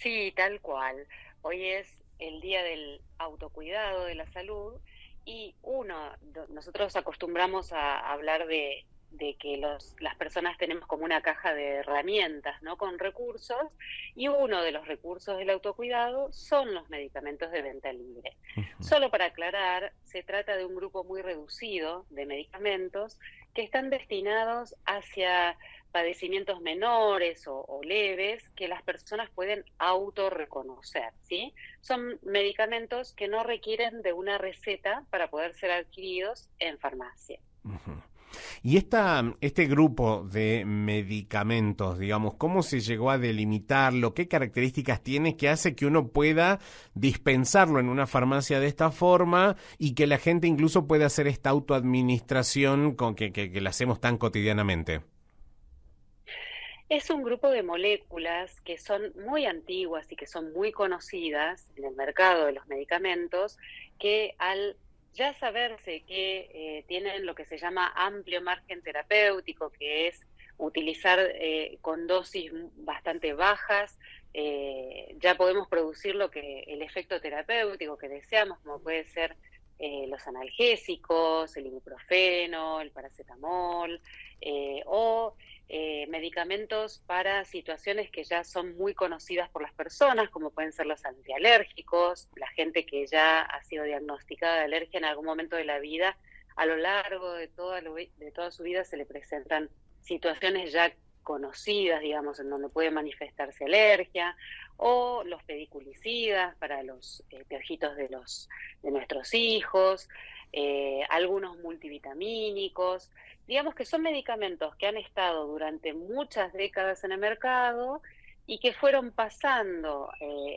Sí, tal cual. Hoy es el día del autocuidado de la salud y nosotros acostumbramos a hablar de que las personas tenemos como una caja de herramientas, ¿no? Con recursos, y uno de los recursos del autocuidado son los medicamentos de venta libre. Ujú. Solo para aclarar, se trata de un grupo muy reducido de medicamentos que están destinados hacia padecimientos menores o leves que las personas pueden autorreconocer, ¿sí? Son medicamentos que no requieren de una receta para poder ser adquiridos en farmacia. Ujú. Y este grupo de medicamentos, digamos, ¿cómo se llegó a delimitarlo? ¿Qué características tiene que hace que uno pueda dispensarlo en una farmacia de esta forma y que la gente incluso pueda hacer esta autoadministración con que la hacemos tan cotidianamente? Es un grupo de moléculas que son muy antiguas y que son muy conocidas en el mercado de los medicamentos, que al ya saberse que tienen lo que se llama amplio margen terapéutico, que es utilizar con dosis bastante bajas, ya podemos producir el efecto terapéutico que deseamos, como puede ser los analgésicos, el ibuprofeno, el paracetamol, o medicamentos para situaciones que ya son muy conocidas por las personas, como pueden ser los antialérgicos, la gente que ya ha sido diagnosticada de alergia en algún momento de la vida. A lo largo de toda su vida se le presentan situaciones ya conocidas, digamos, en donde puede manifestarse alergia, o los pediculicidas para los piojitos de nuestros hijos, algunos multivitamínicos. Digamos que son medicamentos que han estado durante muchas décadas en el mercado y que fueron pasando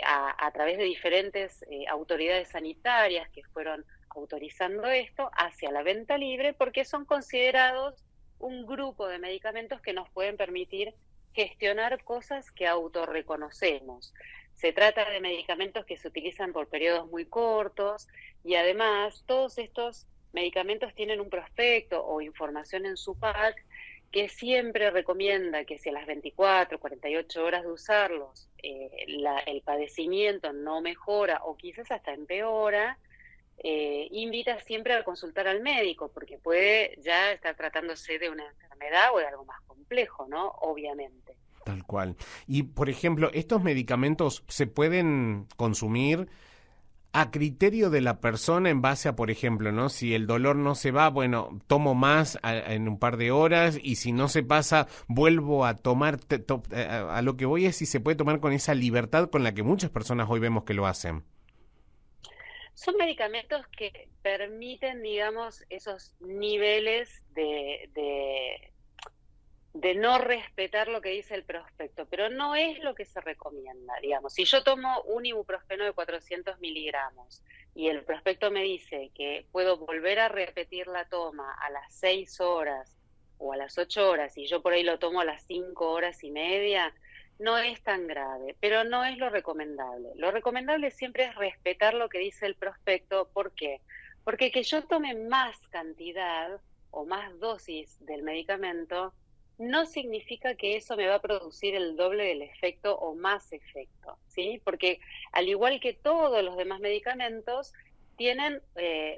a través de diferentes autoridades sanitarias que fueron autorizando esto hacia la venta libre, porque son considerados un grupo de medicamentos que nos pueden permitir gestionar cosas que autorreconocemos. Se trata de medicamentos que se utilizan por periodos muy cortos y además todos estos medicamentos tienen un prospecto o información en su pack que siempre recomienda que si a las 24, 48 horas de usarlos el padecimiento no mejora o quizás hasta empeora, invita siempre a consultar al médico porque puede ya estar tratándose de una enfermedad o de algo más complejo, ¿no? Obviamente. Tal cual. Y, por ejemplo, ¿estos medicamentos se pueden consumir a criterio de la persona en base a, por ejemplo, ¿no? Si el dolor no se va, bueno, tomo más en un par de horas y si no se pasa, vuelvo a tomar, a lo que voy es si se puede tomar con esa libertad con la que muchas personas hoy vemos que lo hacen. Son medicamentos que permiten, digamos, esos niveles de no respetar lo que dice el prospecto, pero no es lo que se recomienda, digamos. Si yo tomo un ibuprofeno de 400 miligramos y el prospecto me dice que puedo volver a repetir la toma a las 6 horas o a las 8 horas y yo por ahí lo tomo a las 5 horas y media, no es tan grave, pero no es lo recomendable. Lo recomendable siempre es respetar lo que dice el prospecto. ¿Por qué? Porque que yo tome más cantidad o más dosis del medicamento no significa que eso me va a producir el doble del efecto o más efecto, ¿sí? Porque al igual que todos los demás medicamentos, tienen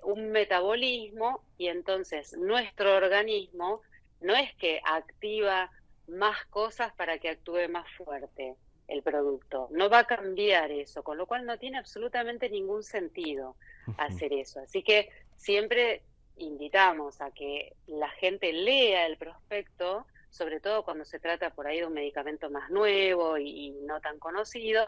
un metabolismo y entonces nuestro organismo no es que activa más cosas para que actúe más fuerte el producto, no va a cambiar eso, con lo cual no tiene absolutamente ningún sentido hacer eso. Así que siempre invitamos a que la gente lea el prospecto, sobre todo cuando se trata por ahí de un medicamento más nuevo y no tan conocido,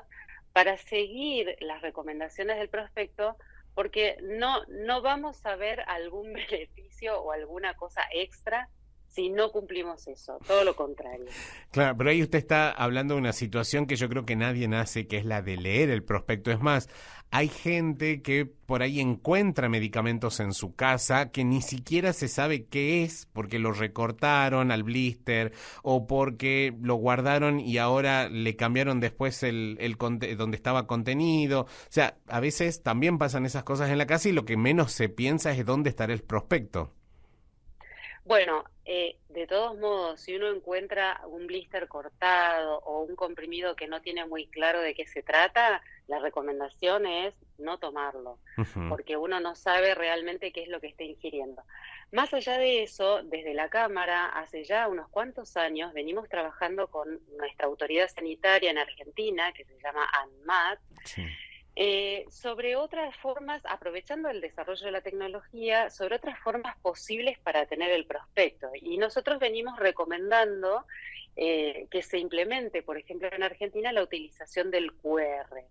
para seguir las recomendaciones del prospecto, porque no vamos a ver algún beneficio o alguna cosa extra si no cumplimos eso, todo lo contrario. Claro, pero ahí usted está hablando de una situación que yo creo que nadie nace, que es la de leer el prospecto. Es más, hay gente que por ahí encuentra medicamentos en su casa que ni siquiera se sabe qué es, porque lo recortaron al blister o porque lo guardaron y ahora le cambiaron después donde estaba contenido. O sea, a veces también pasan esas cosas en la casa y lo que menos se piensa es dónde estará el prospecto. Bueno, De todos modos, si uno encuentra un blister cortado o un comprimido que no tiene muy claro de qué se trata, la recomendación es no tomarlo, Ujú. porque uno no sabe realmente qué es lo que está ingiriendo. Más allá de eso, desde la Cámara, hace ya unos cuantos años, venimos trabajando con nuestra autoridad sanitaria en Argentina, que se llama ANMAT, Sí. sobre otras formas, aprovechando el desarrollo de la tecnología, sobre otras formas posibles para tener el prospecto. Y nosotros venimos recomendando que se implemente, por ejemplo, en Argentina, la utilización del QR.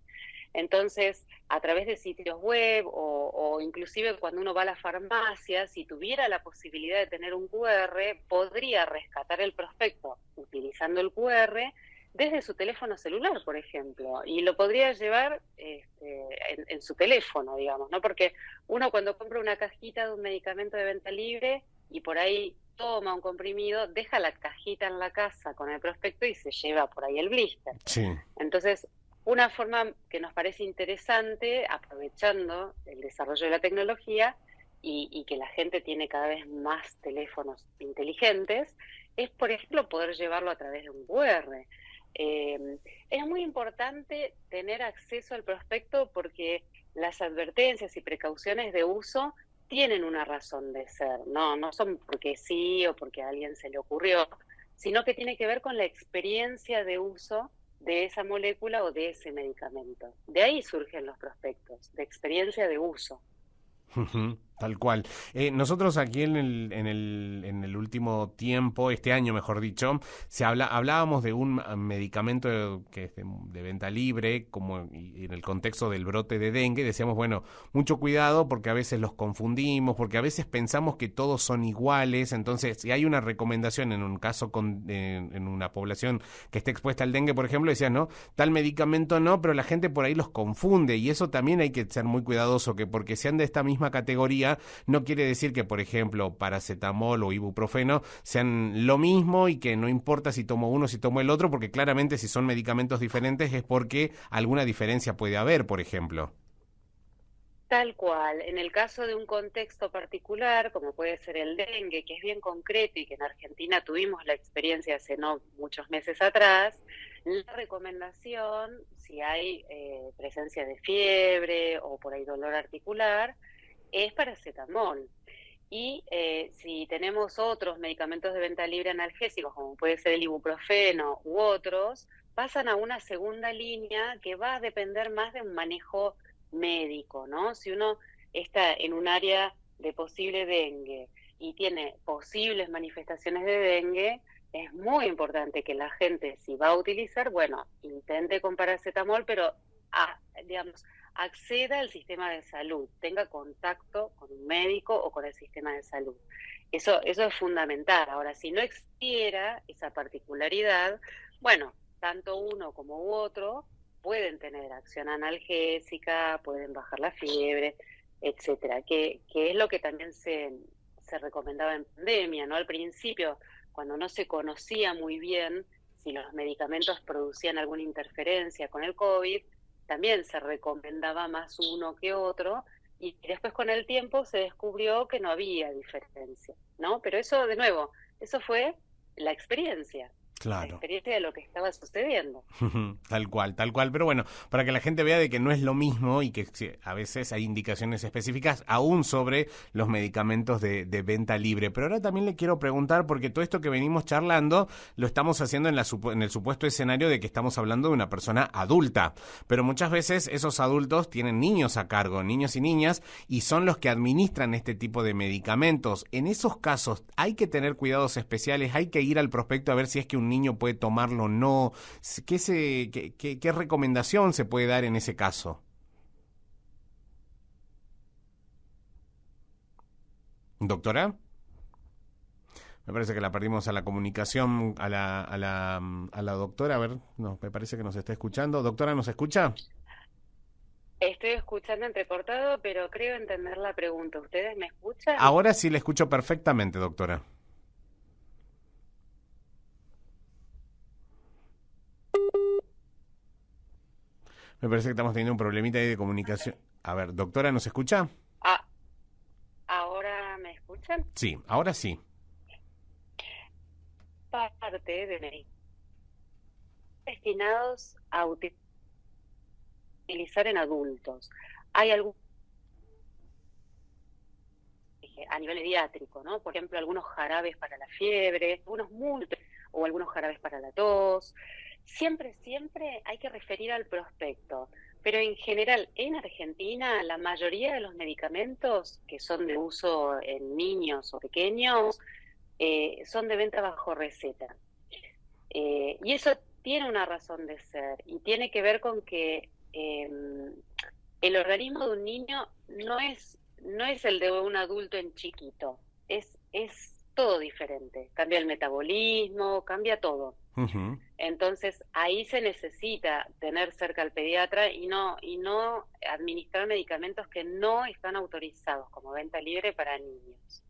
Entonces, a través de sitios web o inclusive cuando uno va a la farmacia, si tuviera la posibilidad de tener un QR, podría rescatar el prospecto utilizando el QR desde su teléfono celular, por ejemplo, y lo podría llevar en su teléfono, digamos, ¿no? Porque uno cuando compra una cajita de un medicamento de venta libre y por ahí toma un comprimido, deja la cajita en la casa con el prospecto y se lleva por ahí el blister. Sí. Entonces, una forma que nos parece interesante, aprovechando el desarrollo de la tecnología y que la gente tiene cada vez más teléfonos inteligentes, es, por ejemplo, poder llevarlo a través de un QR. Es muy importante tener acceso al prospecto porque las advertencias y precauciones de uso tienen una razón de ser, no son porque sí o porque a alguien se le ocurrió, sino que tiene que ver con la experiencia de uso de esa molécula o de ese medicamento. De ahí surgen los prospectos, de experiencia de uso. Ujú, tal cual. Nosotros aquí en el último tiempo, este año mejor dicho, hablábamos de un medicamento que es de venta libre, como y en el contexto del brote de dengue, decíamos, bueno, mucho cuidado porque a veces los confundimos, porque a veces pensamos que todos son iguales, entonces si hay una recomendación en un caso en una población que esté expuesta al dengue, por ejemplo, decías, no, tal medicamento no, pero la gente por ahí los confunde y eso también hay que ser muy cuidadoso, que porque sean de esta misma categoría no quiere decir que, por ejemplo, paracetamol o ibuprofeno sean lo mismo y que no importa si tomo uno, si tomo el otro, porque claramente si son medicamentos diferentes es porque alguna diferencia puede haber, por ejemplo. Tal cual, en el caso de un contexto particular, como puede ser el dengue, que es bien concreto y que en Argentina tuvimos la experiencia hace no muchos meses atrás, la recomendación, si hay presencia de fiebre o por ahí dolor articular, es paracetamol. Y si tenemos otros medicamentos de venta libre analgésicos, como puede ser el ibuprofeno u otros, pasan a una segunda línea que va a depender más de un manejo médico, ¿no? Si uno está en un área de posible dengue y tiene posibles manifestaciones de dengue, es muy importante que la gente, si va a utilizar, bueno, intente con paracetamol, pero digamos, acceda al sistema de salud, tenga contacto con un médico o con el sistema de salud. Eso es fundamental. Ahora, si no existiera esa particularidad, bueno, tanto uno como u otro pueden tener acción analgésica, pueden bajar la fiebre, etcétera, que es lo que también se recomendaba en pandemia, ¿no? Al principio, cuando no se conocía muy bien si los medicamentos producían alguna interferencia con el COVID, también se recomendaba más uno que otro, y después con el tiempo se descubrió que no había diferencia, ¿no? Pero eso, de nuevo, eso fue la la Claro. experiencia de lo que estaba sucediendo. Tal cual, pero bueno, para que la gente vea de que no es lo mismo y que a veces hay indicaciones específicas aún sobre los medicamentos de venta libre. Pero ahora también le quiero preguntar, porque todo esto que venimos charlando lo estamos haciendo en el supuesto escenario de que estamos hablando de una persona adulta, pero muchas veces esos adultos tienen niños a cargo, niños y niñas, y son los que administran este tipo de medicamentos. En esos casos hay que tener cuidados especiales, hay que ir al prospecto a ver si es que un niño puede tomarlo o no. ¿Qué recomendación se puede dar en ese caso? ¿Doctora? Me parece que la perdimos a la comunicación, a la doctora. A ver, no, me parece que nos está escuchando. Doctora, ¿nos escucha? Estoy escuchando entrecortado, pero creo entender la pregunta. ¿Ustedes me escuchan? Ahora sí le escucho perfectamente, doctora. Me parece que estamos teniendo un problemita ahí de comunicación. A ver, doctora, ¿nos escucha? Ah, ¿ahora me escuchan? Sí, ahora sí. parte de medicamentos destinados a utilizar en adultos. Hay algunos a nivel pediátrico, ¿no? Por ejemplo, algunos jarabes para la fiebre, algunos múltiples o algunos jarabes para la tos. Siempre hay que referir al prospecto. Pero en general, en Argentina, la mayoría de los medicamentos que son de uso en niños o pequeños son de venta bajo receta. Y eso tiene una razón de ser y tiene que ver con que el organismo de un niño no es el de un adulto en chiquito, es todo diferente, cambia el metabolismo, cambia todo. Ujú. Entonces ahí se necesita tener cerca al pediatra y no administrar medicamentos que no están autorizados como venta libre para niños.